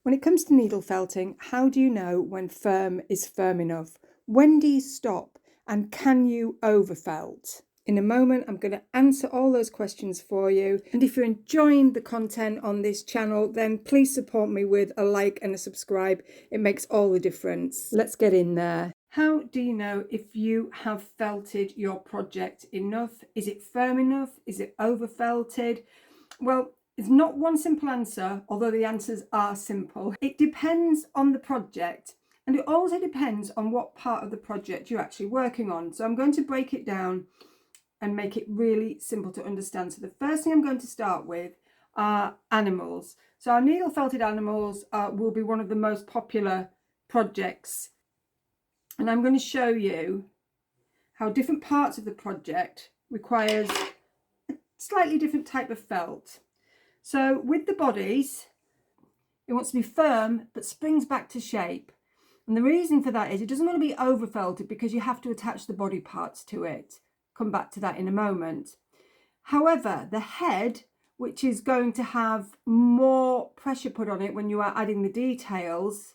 When it comes to needle felting, how do you know when firm is firm enough? When do you stop? And can you overfelt? In a moment, I'm going to answer all those questions for you. And if you're enjoying the content on this channel, then please support me with a like and a subscribe. It makes all the difference. Let's get in there. How do you know if you have felted your project enough? Is it firm enough? Is it overfelted? Well, it's not one simple answer, although the answers are simple. It depends on the project, and it also depends on what part of the project you're actually working on. So I'm going to break it down and make it really simple to understand. So the first thing I'm going to start with are animals. So our needle felted animals will be one of the most popular projects. And I'm going to show you how different parts of the project requires a slightly different type of felt. So with the bodies, it wants to be firm but springs back to shape. And the reason for that is it doesn't want to be overfelted because you have to attach the body parts to it. Come back to that in a moment. However, the head, which is going to have more pressure put on it when you are adding the details,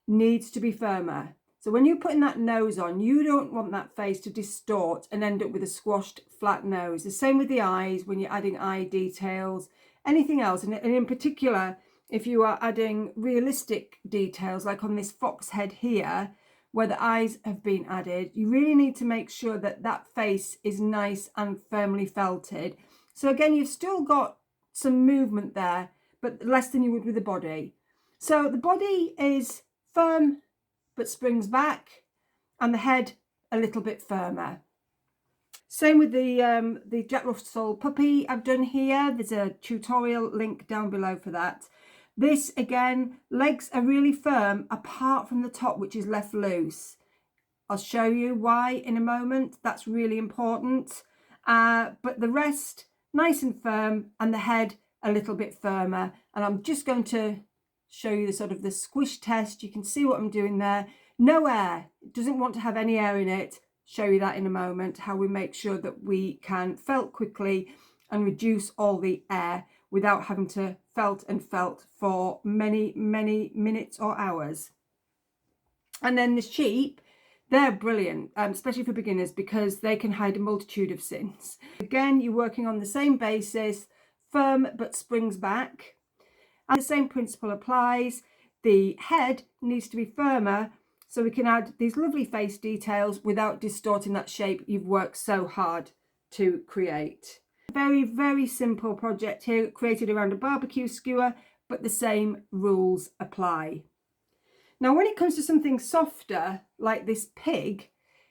needs to be firmer. So when you're putting that nose on, you don't want that face to distort and end up with a squashed flat nose. The same with the eyes when you're adding eye details, anything else. And in particular, if you are adding realistic details, like on this fox head here, where the eyes have been added, you really need to make sure that that face is nice and firmly felted. So again, you've still got some movement there, but less than you would with the body. So the body is firm but springs back, and the head a little bit firmer. Same with the Jack Russell puppy I've done here. There's a tutorial link down below for that. This again, legs are really firm apart from the top, which is left loose. I'll show you why in a moment. That's really important. But the rest nice and firm, and the head a little bit firmer. And I'm just going to show you the sort of the squish test. You can see what I'm doing there. No air. It doesn't want to have any air in it. Show you that in a moment, how we make sure that we can felt quickly and reduce all the air without having to felt and felt for many minutes or hours. And then the sheep, they're brilliant, especially for beginners, because they can hide a multitude of sins. Again, you're working on the same basis, firm but springs back. And the same principle applies. The head needs to be firmer so we can add these lovely face details without distorting that shape you've worked so hard to create. Very simple project here, created around a barbecue skewer, but the same rules apply. Now, when it comes to something softer, like this pig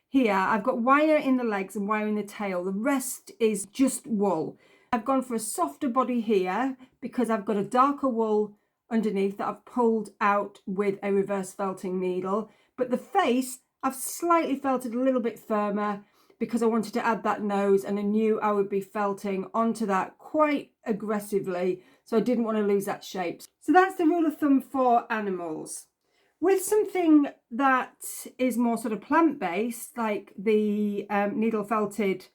here, I've got wire in the legs and wire in the tail. The rest is just wool. I've gone for a softer body here because I've got a darker wool underneath that I've pulled out with a reverse felting needle. But the face, I've slightly felted a little bit firmer because I wanted to add that nose, and I knew I would be felting onto that quite aggressively. So I didn't want to lose that shape. So that's the rule of thumb for animals. With something that is more sort of plant-based, like the needle felted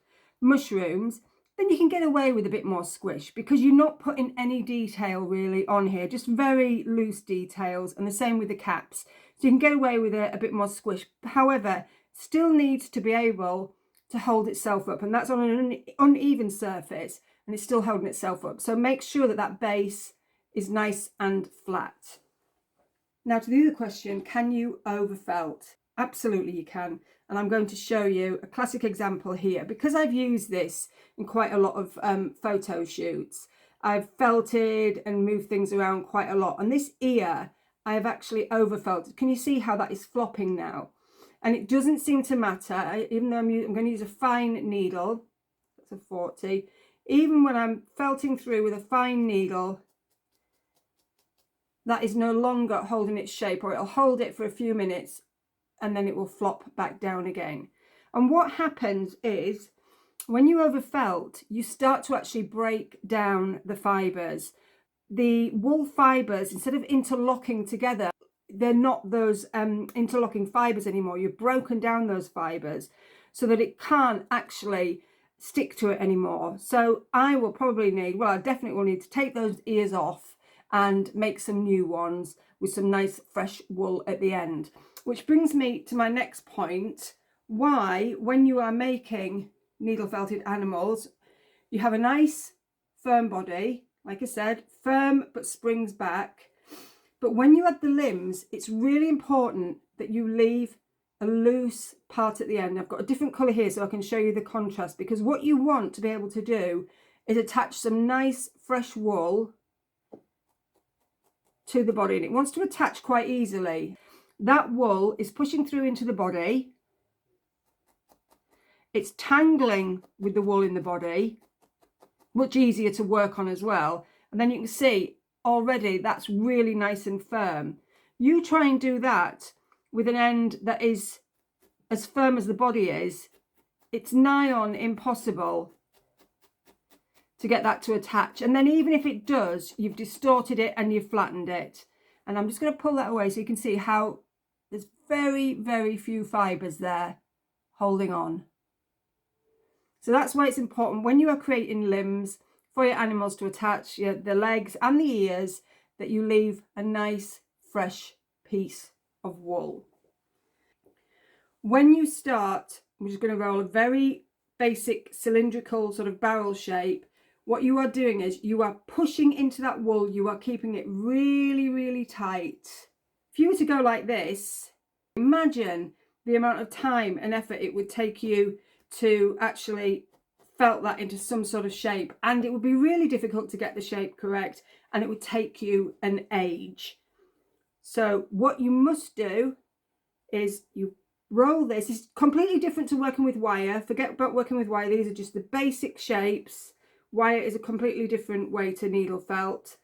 mushrooms, then you can get away with a bit more squish because you're not putting any detail really on here, just very loose details, and the same with the caps. So you can get away with a bit more squish. However, still needs to be able to hold itself up, and that's on an uneven surface, and it's still holding itself up. So make sure that that base is nice and flat. Now to the other question, can you overfelt? Absolutely you can. And I'm going to show you a classic example here because I've used this in quite a lot of photo shoots. I've felted and moved things around quite a lot. And this ear, I have actually overfelted. Can you see how that is flopping now? And it doesn't seem to matter, even though I'm going to use a fine needle. That's a 40. Even when I'm felting through with a fine needle, that is no longer holding its shape, or it'll hold it for a few minutes and then it will flop back down again. And what happens is when you overfelt, you start to actually break down the fibres. The wool fibres, instead of interlocking together, they're not those interlocking fibres anymore. You've broken down those fibres so that it can't actually stick to it anymore. So I will probably need, well, I definitely will need to take those ears off and make some new ones with some nice fresh wool at the end. Which brings me to my next point, why when you are making needle felted animals, you have a nice firm body, like I said, firm but springs back. But when you add the limbs, it's really important that you leave a loose part at the end. I've got a different colour here so I can show you the contrast, because what you want to be able to do is attach some nice fresh wool to the body, and it wants to attach quite easily. That wool is pushing through into the body. It's tangling with the wool in the body, much easier to work on as well. And then you can see already that's really nice and firm. You try and do that with an end that is as firm as the body is, it's nigh on impossible to get that to attach. And then even if it does, you've distorted it and you've flattened it. And I'm just going to pull that away so you can see how there's very, very few fibres there holding on. So that's why it's important when you are creating limbs for your animals to attach, the legs and the ears, that you leave a nice fresh piece of wool. When you start, I'm just going to roll a very basic cylindrical sort of barrel shape. What you are doing is you are pushing into that wool, you are keeping it really, really tight. If you were to go like this, imagine the amount of time and effort it would take you to actually felt that into some sort of shape, and it would be really difficult to get the shape correct, and it would take you an age. So what you must do is you roll this. It's completely different to working with wire. Forget about working with wire. These are just the basic shapes. Wire is a completely different way to needle felt,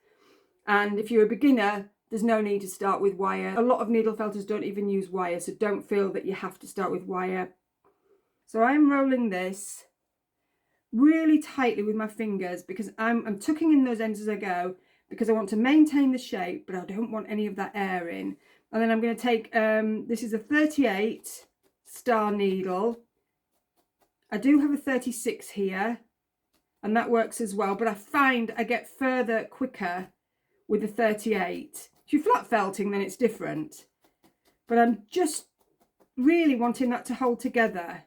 and if you're a beginner, there's no need to start with wire. A lot of needle felters don't even use wire, so don't feel that you have to start with wire. So I'm rolling this really tightly with my fingers because I'm tucking in those ends as I go, because I want to maintain the shape, but I don't want any of that air in. And then I'm going to take, this is a 38 star needle. I do have a 36 here, and that works as well, but I find I get further quicker with the 38. If you're flat felting, then it's different. But I'm just really wanting that to hold together.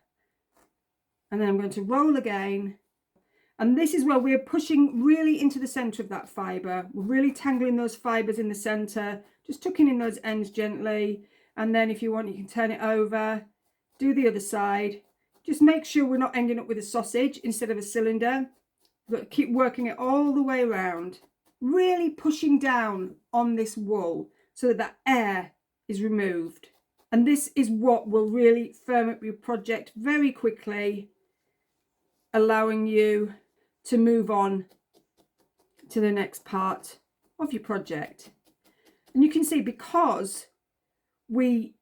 And then I'm going to roll again. And this is where we're pushing really into the centre of that fibre. We're really tangling those fibres in the centre, just tucking in those ends gently. And then if you want, you can turn it over, do the other side. Just make sure we're not ending up with a sausage instead of a cylinder. We've got to keep working it all the way around. Really pushing down on this wool so that that air is removed. And this is what will really firm up your project very quickly, allowing you to move on to the next part of your project. And you can see, because we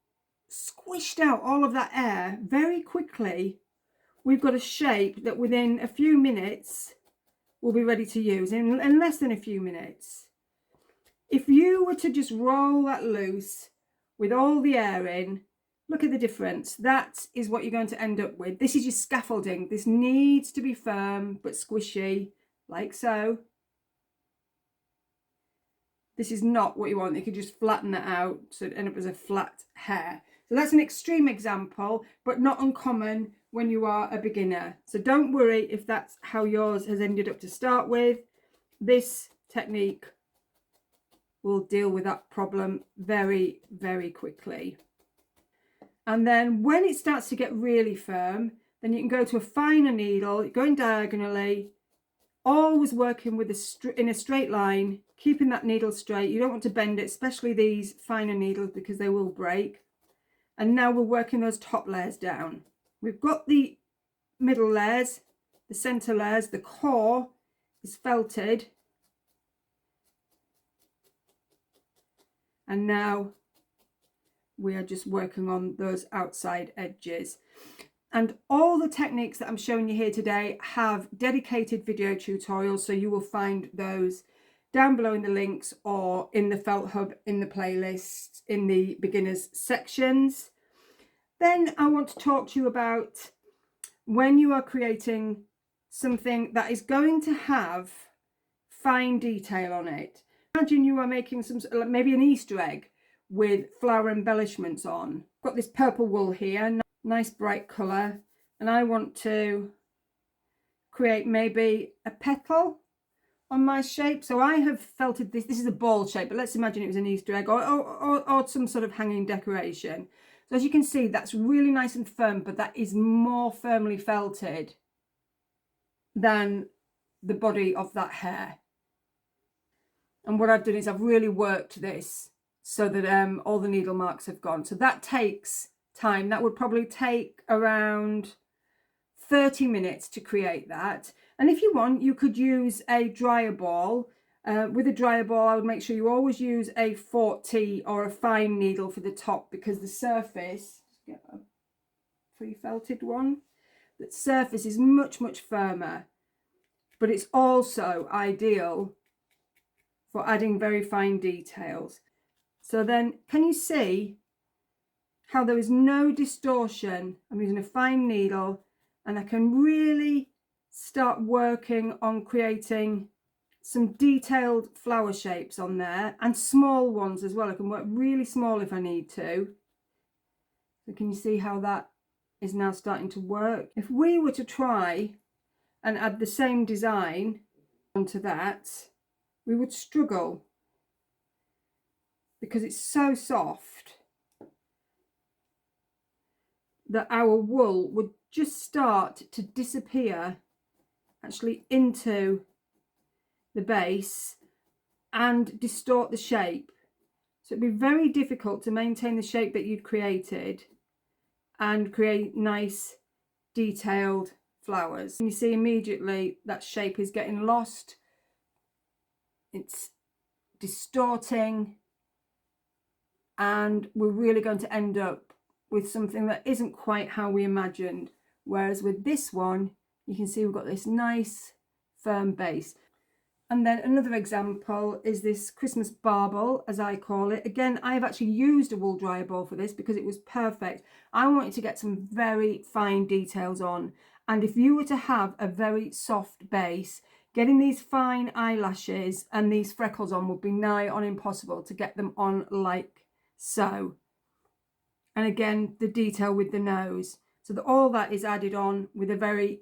squished out all of that air very quickly, we've got a shape that within a few minutes will be ready to use, in less than a few minutes. If you were to just roll that loose with all the air in, look at the difference. That is what you're going to end up with. This is your scaffolding. This needs to be firm but squishy, like so. This is not what you want. You could just flatten that out so it end up as a flat hair. So that's an extreme example, but not uncommon when you are a beginner. So don't worry if that's how yours has ended up to start with. This technique will deal with that problem very, very quickly. And then when it starts to get really firm, then you can go to a finer needle, going diagonally, always working with in a straight line, keeping that needle straight. You don't want to bend it, especially these finer needles, because they will break. And now we're working those top layers down. We've got the middle layers, the center layers, the core is felted. And now we are just working on those outside edges. And all the techniques that I'm showing you here today have dedicated video tutorials, so you will find those down below in the links or in the Felt Hub in the playlist in the beginners sections. Then I want to talk to you about when you are creating something that is going to have fine detail on it. Imagine you are making some, maybe an Easter egg with flower embellishments on. I've got this purple wool here, nice bright colour, and I want to create maybe a petal on my shape. So I have felted this. This is a ball shape, but let's imagine it was an Easter egg or some sort of hanging decoration. So as you can see, that's really nice and firm, but that is more firmly felted than the body of that hair. And what I've done is I've really worked this so that all the needle marks have gone. So that takes time. That would probably take around 30 minutes to create that. And if you want, you could use a dryer ball. With a dryer ball, I would make sure you always use a 40 or a fine needle for the top, because the surface, get a pre-felted one, the surface is much, much firmer. But it's also ideal for adding very fine details. So then, can you see how there is no distortion? I'm using a fine needle, and I can really start working on creating some detailed flower shapes on there, and small ones as well. I can work really small if I need to. So can you see how that is now starting to work? If we were to try and add the same design onto that, we would struggle, because it's so soft that our wool would just start to disappear actually into the base and distort the shape. So it'd be very difficult to maintain the shape that you'd created and create nice detailed flowers. And you see immediately that shape is getting lost. It's distorting, and we're really going to end up with something that isn't quite how we imagined. Whereas with this one, you can see we've got this nice firm base. And then another example is this Christmas bauble, as I call it. Again, I've actually used a wool dryer ball for this because it was perfect. I wanted to get some very fine details on. And if you were to have a very soft base, getting these fine eyelashes and these freckles on would be nigh on impossible to get them on like so. And again, the detail with the nose. So that all that is added on with a very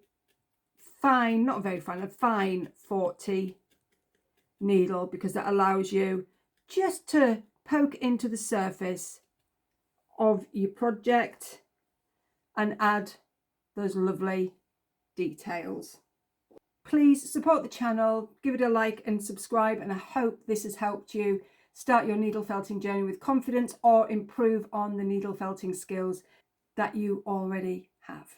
fine, not very fine, a fine 40 needle, because that allows you just to poke into the surface of your project and add those lovely details. Please support the channel, give it a like and subscribe, and I hope this has helped you start your needle felting journey with confidence or improve on the needle felting skills that you already have.